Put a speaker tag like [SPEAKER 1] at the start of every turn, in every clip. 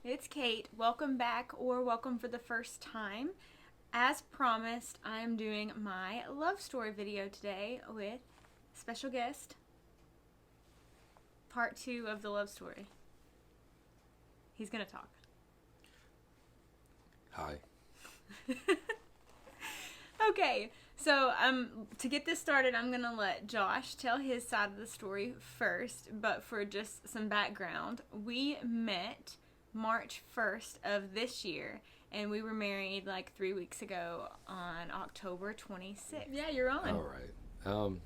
[SPEAKER 1] It's Kate. Welcome back or welcome for the first time. As promised, I'm doing my love story video today with special guest, part 2 of the love story. He's gonna talk.
[SPEAKER 2] Hi.
[SPEAKER 1] Okay, so to get this started, I'm gonna let Josh tell his side of the story first, but for just some background, we met March 1st of this year, and we were married like 3 weeks ago on October 26th. Yeah, you're on.
[SPEAKER 2] All right.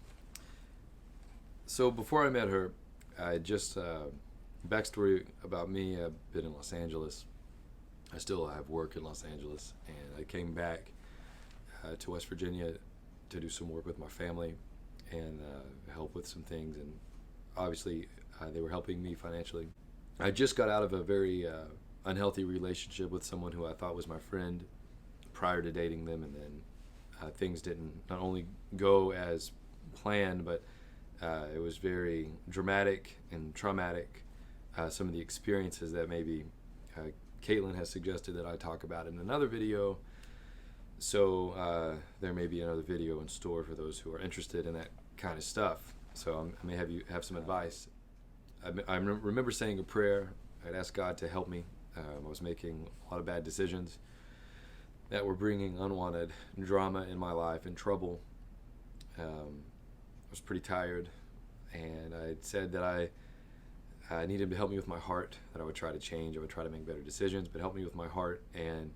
[SPEAKER 2] So before I met her, I just backstory about me. I've been in Los Angeles. I still have work in Los Angeles, and I came back to West Virginia to do some work with my family and help with some things. And obviously, they were helping me financially. I just got out of a very unhealthy relationship with someone who I thought was my friend prior to dating them, and then things didn't not only go as planned, but it was very dramatic and traumatic. Some of the experiences that maybe Caitlin has suggested that I talk about in another video. So there may be another video in store for those who are interested in that kind of stuff. So I may have some advice. I remember saying a prayer. I'd asked God to help me. I was making a lot of bad decisions that were bringing unwanted drama in my life and trouble. I was pretty tired, and I said that I needed him to help me with my heart, that I would try to change, I would try to make better decisions, but help me with my heart, and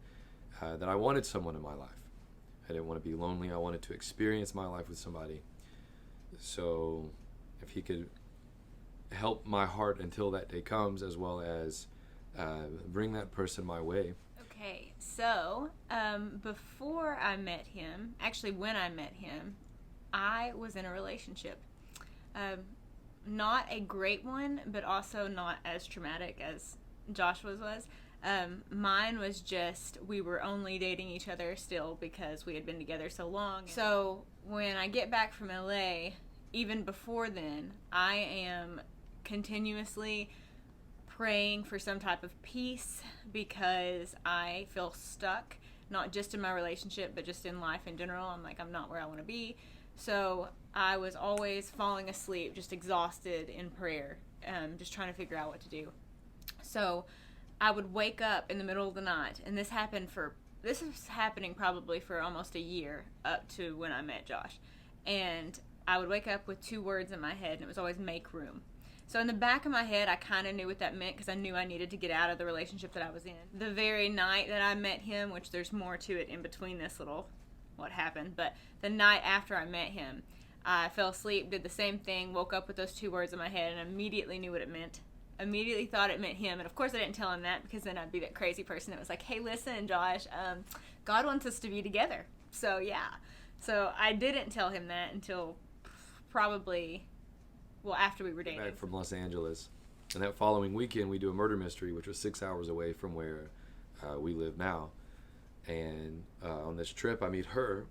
[SPEAKER 2] that I wanted someone in my life. I didn't want to be lonely. I wanted to experience my life with somebody. So if he could help my heart until that day comes, as well as bring that person my way.
[SPEAKER 1] Okay, so before I met him, actually when I met him, I was in a relationship. Not a great one, but also not as traumatic as Joshua's was. Mine was just, we were only dating each other still because we had been together so long. So when I get back from LA, even before then, I am continuously praying for some type of peace because I feel stuck, not just in my relationship, but just in life in general. I'm like, I'm not where I want to be. So I was always falling asleep, just exhausted in prayer, just trying to figure out what to do. So I would wake up in the middle of the night, and this is happening probably for almost a year up to when I met Josh. And I would wake up with 2 words in my head, and it was always make room. So in the back of my head, I kind of knew what that meant because I knew I needed to get out of the relationship that I was in. The very night that I met him, which there's more to it in between this little what happened, but the night after I met him, I fell asleep, did the same thing, woke up with those 2 words in my head, and immediately knew what it meant. Immediately thought it meant him, and of course I didn't tell him that because then I'd be that crazy person that was like, hey, listen, Josh, God wants us to be together. So yeah. So I didn't tell him that until probably, well, after we were dating.
[SPEAKER 2] Back from Los Angeles. And that following weekend, we do a murder mystery, which was 6 hours away from where we live now. And on this trip, I meet her.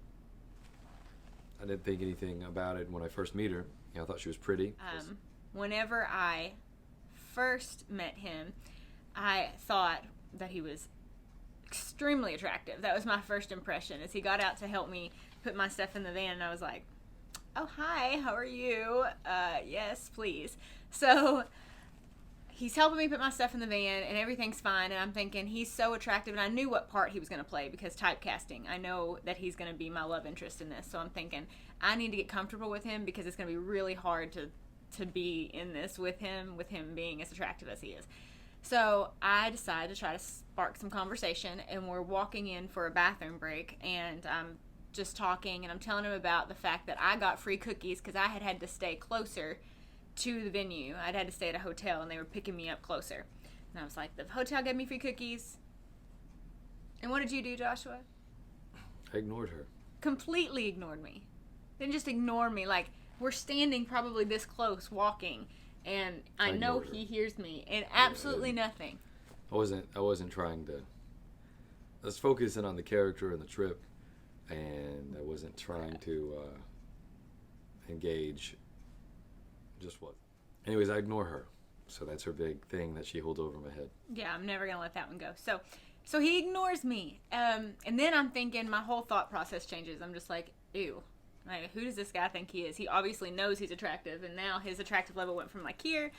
[SPEAKER 2] I didn't think anything about it when I first meet her. I thought she was pretty.
[SPEAKER 1] Whenever I first met him, I thought that he was extremely attractive. That was my first impression. As he got out to help me put my stuff in the van, and I was like, oh, hi, how are you? Yes, please. So he's helping me put my stuff in the van, and everything's fine, and I'm thinking he's so attractive, and I knew what part he was going to play because typecasting. I know that he's going to be my love interest in this, so I'm thinking I need to get comfortable with him because it's going to be really hard to be in this with him being as attractive as he is. So I decided to try to spark some conversation, and we're walking in for a bathroom break, and I'm just talking, and I'm telling him about the fact that I got free cookies because I had to stay closer to the venue. I'd had to stay at a hotel, and they were picking me up closer. And I was like, the hotel gave me free cookies. And what did you do, Joshua?
[SPEAKER 2] I ignored her.
[SPEAKER 1] Completely ignored me. Didn't just ignore me, like, we're standing probably this close walking, and I know he hears me, and absolutely nothing.
[SPEAKER 2] I wasn't trying to. I was focusing on the character and the trip, and I wasn't trying to engage. Just what. Anyways, I ignore her. So that's her big thing that she holds over my head.
[SPEAKER 1] Yeah, I'm never gonna let that one go. So he ignores me, and then I'm thinking, my whole thought process changes. I'm just like, ew, like, who does this guy think he is? He obviously knows he's attractive, and now his attractive level went from like here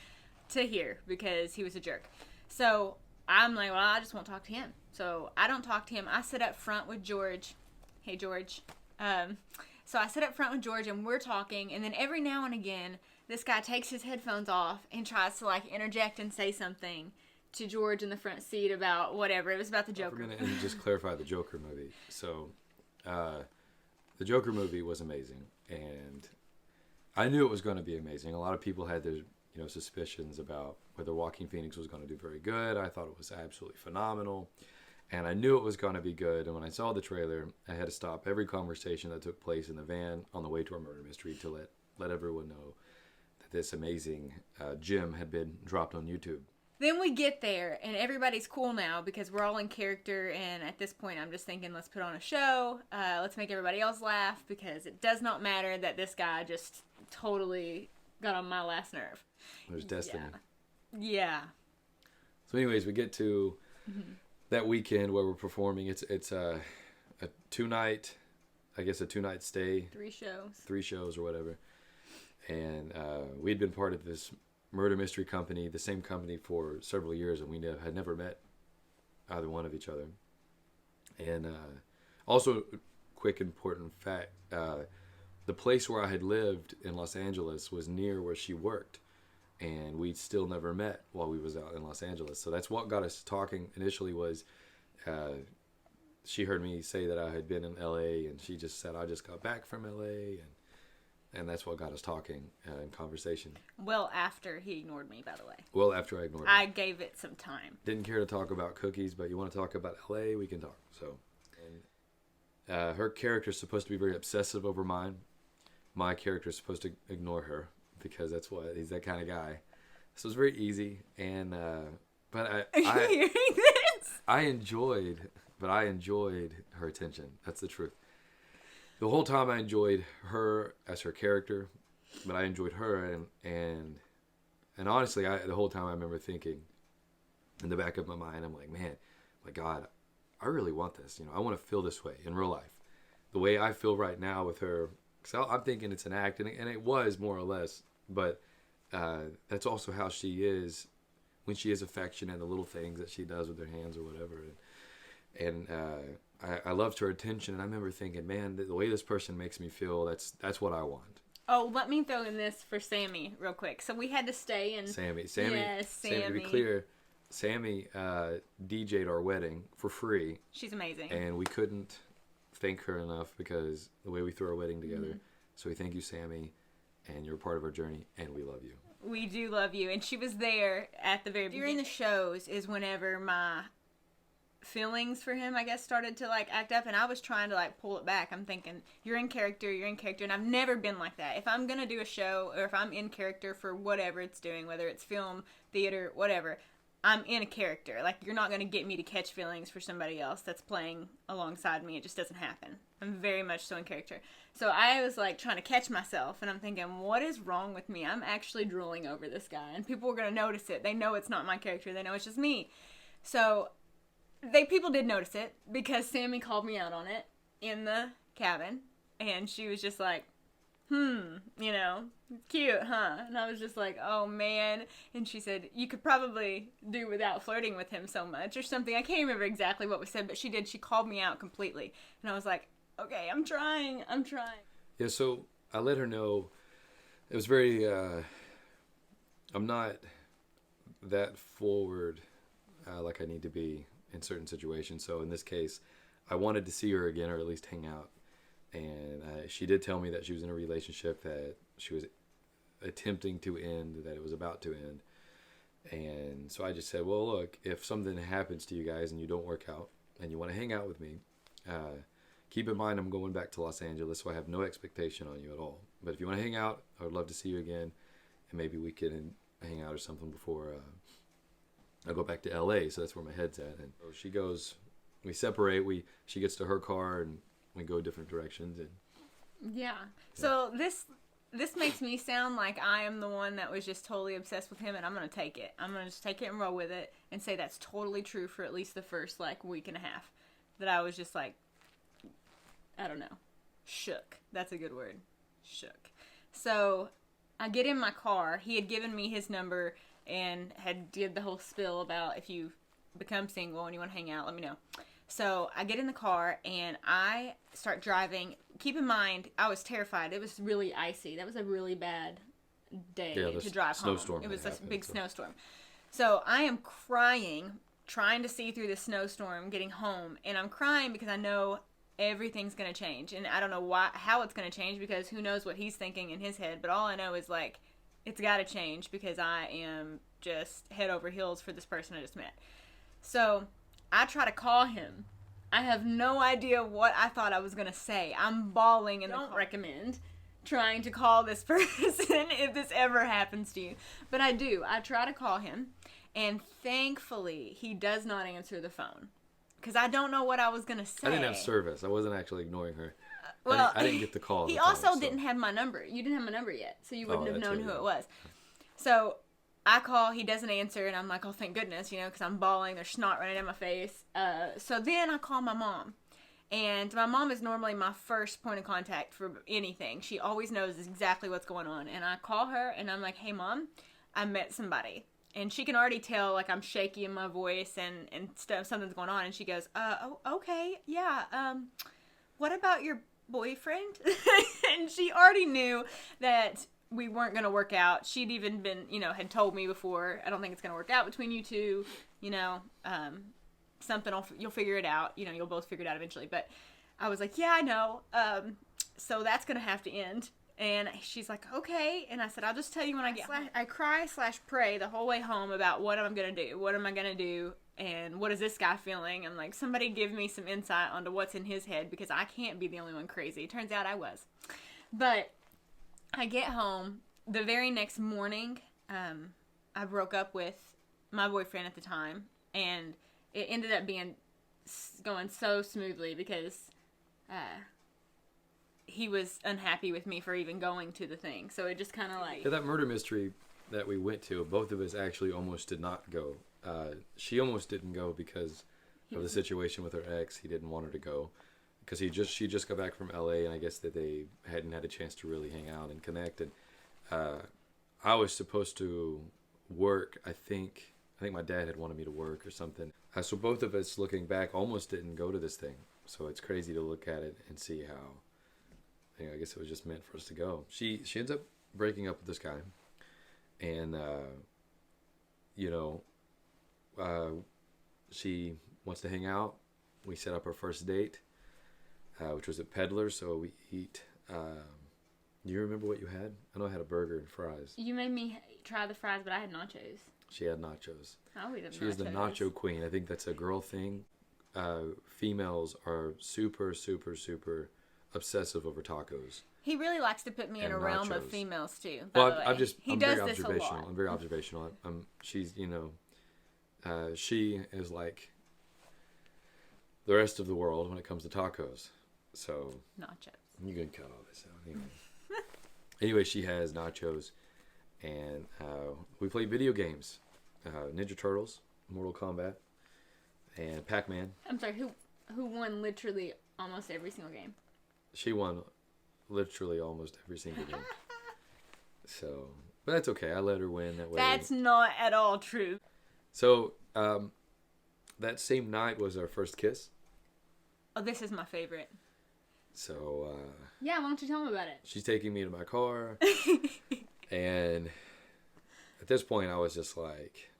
[SPEAKER 1] to here because he was a jerk. So I'm like, well, I just won't talk to him. So I don't talk to him. I sit up front with George. Hey, George. So I sit up front with George, and we're talking, and then every now and again, this guy takes his headphones off and tries to like interject and say something to George in the front seat about whatever. It was about the Joker.
[SPEAKER 2] For a minute, and just clarify the Joker movie. So, the Joker movie was amazing, and I knew it was going to be amazing. A lot of people had their suspicions about whether Joaquin Phoenix was going to do very good. I thought it was absolutely phenomenal, and I knew it was going to be good. And when I saw the trailer, I had to stop every conversation that took place in the van on the way to our murder mystery to let everyone know that this amazing gem had been dropped on YouTube.
[SPEAKER 1] Then we get there, and everybody's cool now because we're all in character, and at this point I'm just thinking, let's put on a show, let's make everybody else laugh, because it does not matter that this guy just totally got on my last nerve.
[SPEAKER 2] There's destiny.
[SPEAKER 1] Yeah.
[SPEAKER 2] So anyways, we get to that weekend where we're performing. It's a 2-night, I guess a 2-night stay. 3 shows or whatever. And we'd been part of this murder mystery company, the same company, for several years, and we had never met either one of each other. And also, quick important fact, the place where I had lived in Los Angeles was near where she worked, and we'd still never met while we was out in Los Angeles. So that's what got us talking initially. Was she heard me say that I had been in LA, and she just said I just got back from LA, and that's what got us talking in conversation.
[SPEAKER 1] Well, after he ignored me, by the way.
[SPEAKER 2] Well, after I ignored him.
[SPEAKER 1] I gave it some time.
[SPEAKER 2] Didn't care to talk about cookies, but you want to talk about LA, we can talk. So, and her character is supposed to be very obsessive over mine. My character is supposed to ignore her because he's that kind of guy. So it's very easy, and but
[SPEAKER 1] Are you hearing this?
[SPEAKER 2] I enjoyed her attention. That's the truth. The whole time I enjoyed her as her character, but I enjoyed her, and honestly, the whole time I remember thinking in the back of my mind, I'm like, man, my God, I really want this. I want to feel this way in real life, the way I feel right now with her. So I'm thinking it's an act, and it was more or less, but that's also how she is when she is affectionate, the little things that she does with her hands or whatever, and I loved her attention, and I remember thinking, man, the way this person makes me feel, that's what I want.
[SPEAKER 1] Oh, let me throw in this for Sammy real quick. So we had to stay in...
[SPEAKER 2] Sammy.
[SPEAKER 1] Yes, Sammy.
[SPEAKER 2] To be clear, Sammy DJ'd our wedding for free.
[SPEAKER 1] She's amazing.
[SPEAKER 2] And we couldn't thank her enough because the way we threw our wedding together. Mm-hmm. So we thank you, Sammy, and you're part of our journey, and we love you.
[SPEAKER 1] We do love you. And she was there at the very beginning. During the shows is whenever my feelings for him, I guess, started to like act up, and I was trying to like pull it back. I'm thinking, you're in character, and I've never been like that. If I'm gonna do a show, or if I'm in character for whatever it's doing, whether it's film, theater, whatever, I'm in a character. Like, you're not gonna get me to catch feelings for somebody else that's playing alongside me. It just doesn't happen. I'm very much so in character. So I was like trying to catch myself, and I'm thinking, what is wrong with me? I'm actually drooling over this guy, and people are gonna notice it. They know it's not my character. They know it's just me. So people did notice it because Sammy called me out on it in the cabin, and she was just like, cute, huh? And I was just like, oh man. And she said, you could probably do without flirting with him so much or something. I can't remember exactly what was said, but she did. She called me out completely. And I was like, okay, I'm trying.
[SPEAKER 2] Yeah, so I let her know. It was very, I'm not that forward like I need to be in certain situations. So in this case, I wanted to see her again, or at least hang out. And she did tell me that she was in a relationship that she was attempting to end, that it was about to end. And so I just said, well, look, if something happens to you guys and you don't work out and you want to hang out with me, keep in mind I'm going back to Los Angeles, so I have no expectation on you at all. But if you want to hang out, I would love to see you again, and maybe we can hang out or something before I go back to LA. So that's where my head's at. And so she goes, we separate. She gets to her car, and we go different directions. And
[SPEAKER 1] yeah. So this this makes me sound like I am the one that was just totally obsessed with him, and I'm going to take it. I'm going to just take it and roll with it and say that's totally true for at least the first, like, week and a half. That I was just, like, I don't know, shook. That's a good word. Shook. So I get in my car. He had given me his number and had did the whole spiel about if you become single and you want to hang out, let me know. So I get in the car and I start driving. Keep in mind, I was terrified. It was really icy. That was a really bad day to drive home. It was a big snowstorm. So I am crying, trying to see through the snowstorm, getting home. And I'm crying because I know everything's going to change. And I don't know how it's going to change, because who knows what he's thinking in his head. But all I know is, like, it's got to change because I am just head over heels for this person I just met. So I try to call him. I have no idea what I thought I was going to say. I'm bawling and don't recommend trying to call this person if this ever happens to you. But I do. I try to call him, and thankfully he does not answer the phone. Because I don't know what I was going to say.
[SPEAKER 2] I didn't have service. I wasn't actually ignoring her.
[SPEAKER 1] Well,
[SPEAKER 2] I didn't get the call.
[SPEAKER 1] He also didn't have my number. You didn't have my number yet, so you wouldn't have known who it was. So I call, he doesn't answer, and I'm like, oh, thank goodness, because I'm bawling, there's snot running down my face. So then I call my mom, and my mom is normally my first point of contact for anything. She always knows exactly what's going on, and I call her, and I'm like, hey, Mom, I met somebody. And she can already tell, like, I'm shaky in my voice and stuff, something's going on, and she goes, oh, okay, yeah, what about your boyfriend? And she already knew that we weren't going to work out. She'd even been, had told me before, I don't think it's going to work out between you two, something, you'll figure it out, you'll both figure it out eventually. But I was like, yeah, I know, so that's going to have to end. And she's like, okay. And I said, I'll just tell you when I get home. I cry/pray the whole way home about what am I going to do? What am I going to do? And what is this guy feeling? I'm like, somebody give me some insight onto what's in his head, because I can't be the only one crazy. Turns out I was. But I get home. The very next morning, I broke up with my boyfriend at the time. And it ended up going so smoothly because he was unhappy with me for even going to the thing. So it just kind of like...
[SPEAKER 2] Yeah, that murder mystery that we went to, both of us actually almost did not go. She almost didn't go because of the situation with her ex. He didn't want her to go because she just got back from LA, and I guess that they hadn't had a chance to really hang out and connect. And I was supposed to work. I think my dad had wanted me to work or something. So both of us, looking back, almost didn't go to this thing. So it's crazy to look at it and see how... I guess it was just meant for us to go. She ends up breaking up with this guy, and she wants to hang out. We set up our first date, which was at Peddler's. So we eat. Do you remember what you had? I know I had a burger and fries.
[SPEAKER 1] You made me try the fries, but I had nachos.
[SPEAKER 2] She had nachos.
[SPEAKER 1] I always have nachos.
[SPEAKER 2] She is the nacho queen. I think that's a girl thing. Females are super, super, super obsessive over tacos.
[SPEAKER 1] He really likes to put me in a realm of females too.
[SPEAKER 2] Well, I'm very observational. I'm very observational. She's, she is like the rest of the world when it comes to tacos. So
[SPEAKER 1] nachos.
[SPEAKER 2] You can cut all this out. Anyway, she has nachos, and we play video games, Ninja Turtles, Mortal Kombat, and Pac-Man.
[SPEAKER 1] I'm sorry. Who won literally almost every single game?
[SPEAKER 2] She won literally almost every single game. So, but that's okay. I let her win that way.
[SPEAKER 1] That's not at all true.
[SPEAKER 2] So, that same night was our first kiss.
[SPEAKER 1] Oh, this is my favorite.
[SPEAKER 2] So,
[SPEAKER 1] yeah, why don't you tell me about it?
[SPEAKER 2] She's taking me to my car. And at this point, I was just like,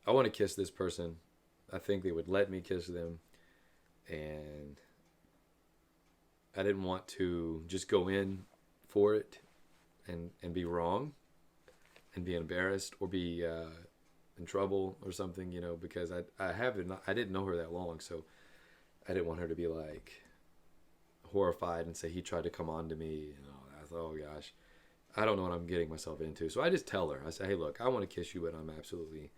[SPEAKER 2] I want to kiss this person. I think they would let me kiss them. And I didn't want to just go in for it and be wrong and be embarrassed or be in trouble or something, because I didn't know her that long, so I didn't want her to be like horrified and say he tried to come on to me. I thought, oh gosh, I don't know what I'm getting myself into. So I just tell her, I say, hey, look, I want to kiss you, but I'm absolutely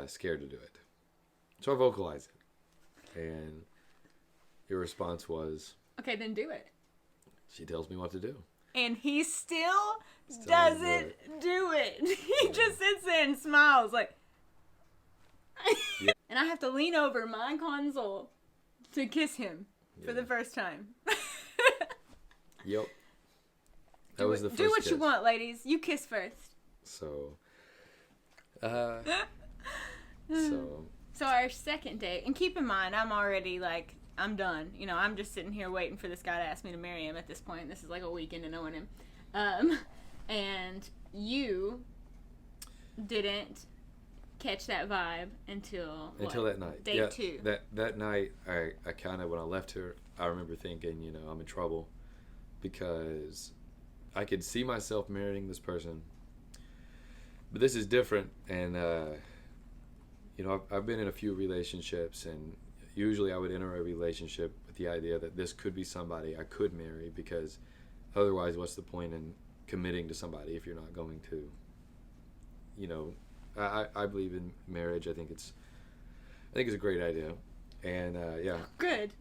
[SPEAKER 2] scared to do it. So I vocalize it, and your response was,
[SPEAKER 1] okay, then do it.
[SPEAKER 2] She tells me what to do.
[SPEAKER 1] And he still
[SPEAKER 2] Still
[SPEAKER 1] doesn't do it. He just sits there and smiles like.
[SPEAKER 2] Yeah.
[SPEAKER 1] And I have to lean over my console to kiss him for the
[SPEAKER 2] Yeah.
[SPEAKER 1] first time.
[SPEAKER 2] Yep. That was the first
[SPEAKER 1] Do what
[SPEAKER 2] kiss.
[SPEAKER 1] you want, ladies. You kiss first.
[SPEAKER 2] So, so
[SPEAKER 1] So our second date, and keep in mind, I'm already like, I'm done. You know, I'm just sitting here waiting for this guy to ask me to marry him at this point. This is like a week into knowing him. And you didn't catch that vibe until
[SPEAKER 2] that night.
[SPEAKER 1] Date 2.
[SPEAKER 2] That night, I kind of, when I left her, I remember thinking, you know, I'm in trouble because I could see myself marrying this person. But this is different, and you know, I've been in a few relationships, and usually I would enter a relationship with the idea that this could be somebody I could marry, because otherwise, what's the point in committing to somebody if you're not going to, you know, I believe in marriage. I think it's a great idea, and yeah.
[SPEAKER 1] Good.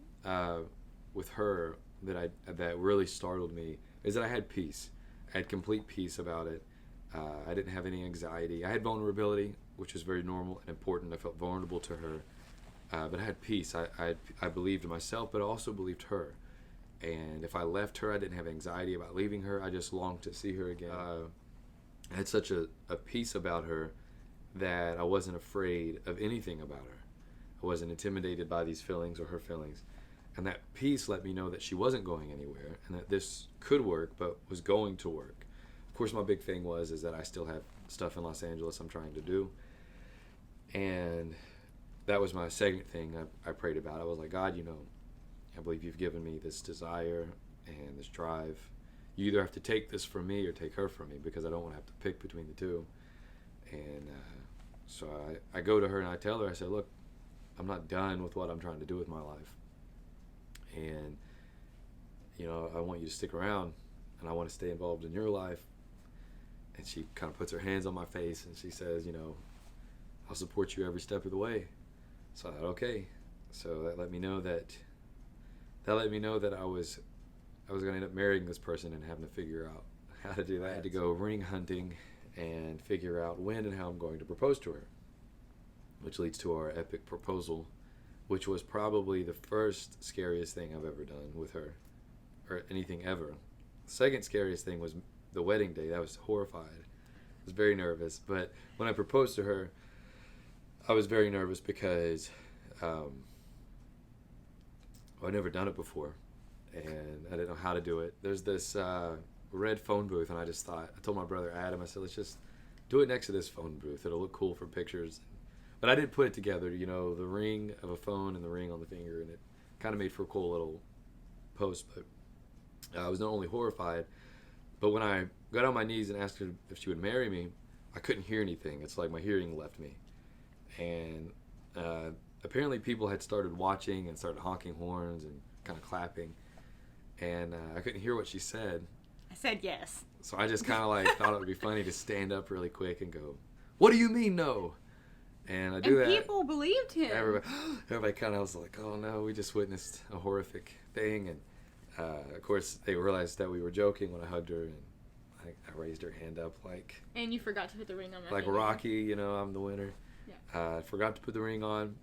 [SPEAKER 2] With her, that really startled me is that I had peace. I had complete peace about it. I didn't have any anxiety. I had vulnerability, which was very normal and important. I felt vulnerable to her, but I had peace. I believed in myself, but I also believed her. And if I left her, I didn't have anxiety about leaving her. I just longed to see her again. I had such a peace about her that I wasn't afraid of anything about her. I wasn't intimidated by these feelings or her feelings. And that peace let me know that she wasn't going anywhere and that this could work, but was going to work. Of course, my big thing is that I still have stuff in Los Angeles I'm trying to do. And that was my second thing I prayed about. I was like, God, you know, I believe you've given me this desire and this drive. You either have to take this from me or take her from me, because I don't want to have to pick between the two. And so I go to her and I tell her, I said, look, I'm not done with what I'm trying to do with my life. And, you know, I want you to stick around, and I want to stay involved in your life. And she kind of puts her hands on my face and she says, you know, I'll support you every step of the way. So I thought, okay. So that let me know that I was going to end up marrying this person and having to figure out how to do that. I had to go ring hunting and figure out when and how I'm going to propose to her, which leads to our epic proposal, which was probably the first scariest thing I've ever done with her, or anything ever. The second scariest thing was the wedding day. I was horrified. I was very nervous. But when I proposed to her, I was very nervous because I'd never done it before, and I didn't know how to do it. There's this red phone booth, and I told my brother Adam, I said, let's just do it next to this phone booth. It'll look cool for pictures. But I did put it together, you know, the ring of a phone and the ring on the finger, and it kind of made for a cool little post. But I was not only horrified, but when I got on my knees and asked her if she would marry me, I couldn't hear anything. It's like my hearing left me. And apparently people had started watching and started honking horns and kind of clapping. And I couldn't hear what she said.
[SPEAKER 1] I said yes.
[SPEAKER 2] So I just kind of like thought it would be funny to stand up really quick and go, what do you mean no? And I do
[SPEAKER 1] and
[SPEAKER 2] that.
[SPEAKER 1] People believed him.
[SPEAKER 2] Everybody kind of was like, oh no, we just witnessed a horrific thing. And of course, they realized that we were joking when I hugged her, and I raised her hand up like.
[SPEAKER 1] And you forgot to put the ring on my
[SPEAKER 2] like
[SPEAKER 1] finger.
[SPEAKER 2] Rocky, you know, I'm the winner.
[SPEAKER 1] Yeah.
[SPEAKER 2] I forgot to put the ring on,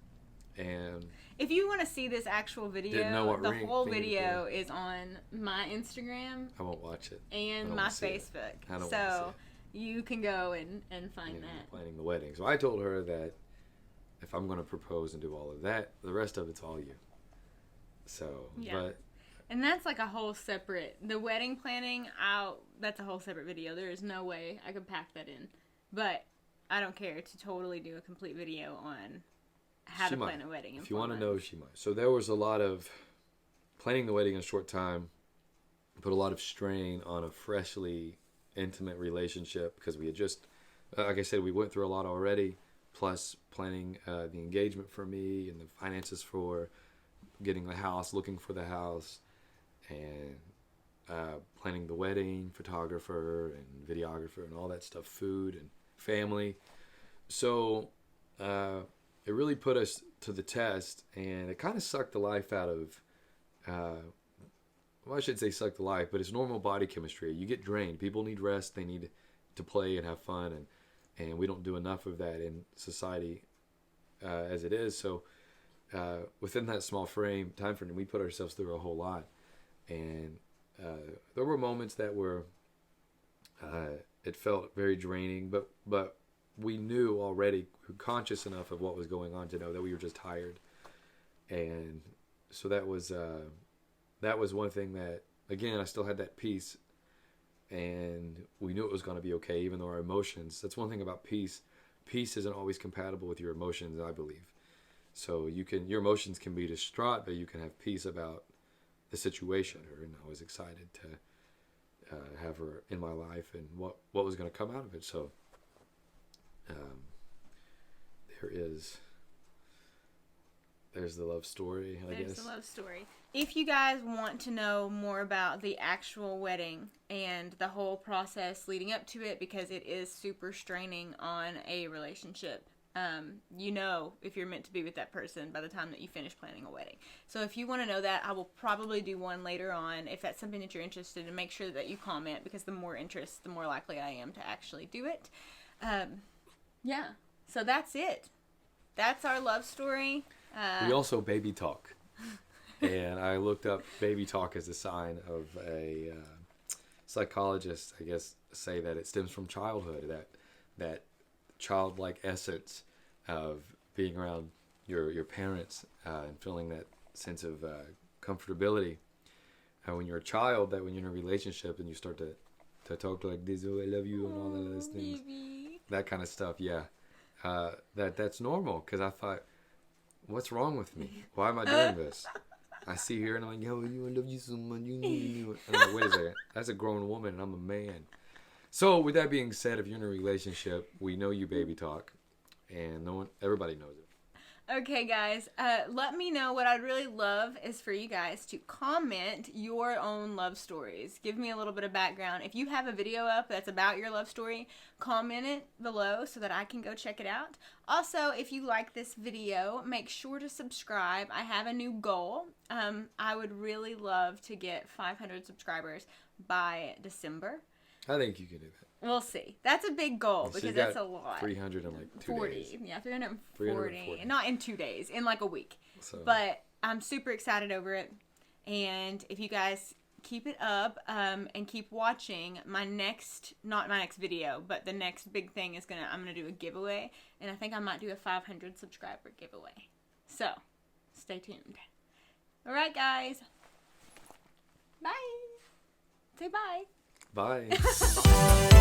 [SPEAKER 2] and
[SPEAKER 1] if you want to see this actual video,
[SPEAKER 2] Didn't know what
[SPEAKER 1] the
[SPEAKER 2] ring
[SPEAKER 1] whole
[SPEAKER 2] finger
[SPEAKER 1] video is on my Instagram
[SPEAKER 2] I won't watch it. I
[SPEAKER 1] and
[SPEAKER 2] don't
[SPEAKER 1] my
[SPEAKER 2] wanna see it.
[SPEAKER 1] Facebook.
[SPEAKER 2] I don't wanna
[SPEAKER 1] So
[SPEAKER 2] see
[SPEAKER 1] you can go and find
[SPEAKER 2] You know,
[SPEAKER 1] that.
[SPEAKER 2] planning the wedding. So I told her that if I'm going to propose and do all of that, the rest of it's all you. So,
[SPEAKER 1] Yeah.
[SPEAKER 2] but
[SPEAKER 1] And that's like a whole separate, the wedding planning, that's a whole separate video. There is no way I could pack that in. But I don't care to totally do a complete video on how
[SPEAKER 2] she
[SPEAKER 1] to plan
[SPEAKER 2] might.
[SPEAKER 1] a wedding.
[SPEAKER 2] If you want to know, she might. So there was a lot of planning the wedding in a short time, put a lot of strain on a freshly intimate relationship, because we had just, like I said, we went through a lot already, plus planning the engagement for me and the finances for getting the house, looking for the house, and planning the wedding, photographer and videographer and all that stuff, food and family. So it really put us to the test, and it kind of sucked the life out of well, I should say suck the life, but it's normal body chemistry. You get drained. People need rest. They need to play and have fun, and we don't do enough of that in society as it is. So within that small time frame, we put ourselves through a whole lot, and there were moments that were it felt very draining, but we knew already, we were conscious enough of what was going on to know that we were just tired, and so that was one thing that, again, I still had that peace, and we knew it was going to be okay, even though our emotions. That's one thing about peace. Peace isn't always compatible with your emotions, I believe. So your emotions can be distraught, but you can have peace about the situation. And I was excited to have her in my life and what was going to come out of it. So there's the love story, I guess.
[SPEAKER 1] There's the love story. If you guys want to know more about the actual wedding and the whole process leading up to it, because it is super straining on a relationship, you know if you're meant to be with that person by the time that you finish planning a wedding. So if you want to know that, I will probably do one later on. If that's something that you're interested in, make sure that you comment, because the more interest, the more likely I am to actually do it. Yeah, so that's it. That's our love story.
[SPEAKER 2] We also baby talk. And I looked up baby talk as a sign of a psychologist, I guess, say that it stems from childhood, that childlike essence of being around your parents and feeling that sense of comfortability. When you're a child, that when you're in a relationship and you start to talk like this, oh, I love you, and all those things,
[SPEAKER 1] baby.
[SPEAKER 2] That kind of stuff, yeah. That's normal, because I thought, what's wrong with me? Why am I doing this? I see her and I'm like, yo, I love you so much. And I'm like, wait a second. That's a grown woman and I'm a man. So with that being said, if you're in a relationship, we know you baby talk, and everybody knows it.
[SPEAKER 1] Okay, guys, let me know. What I'd really love is for you guys to comment your own love stories. Give me a little bit of background. If you have a video up that's about your love story, comment it below so that I can go check it out. Also, if you like this video, make sure to subscribe. I have a new goal. I would really love to get 500 subscribers by December.
[SPEAKER 2] I think you can do that.
[SPEAKER 1] We'll see. That's a big goal, because that's a lot.
[SPEAKER 2] 300 in like 2 days.
[SPEAKER 1] Yeah, 340. Not in 2 days, in like a week.
[SPEAKER 2] So.
[SPEAKER 1] But I'm super excited over it. And if you guys keep it up and keep watching, not my next video, but the next big thing is I'm gonna do a giveaway. And I think I might do a 500 subscriber giveaway. So, stay tuned. Alright, guys. Bye. Say bye.
[SPEAKER 2] Bye.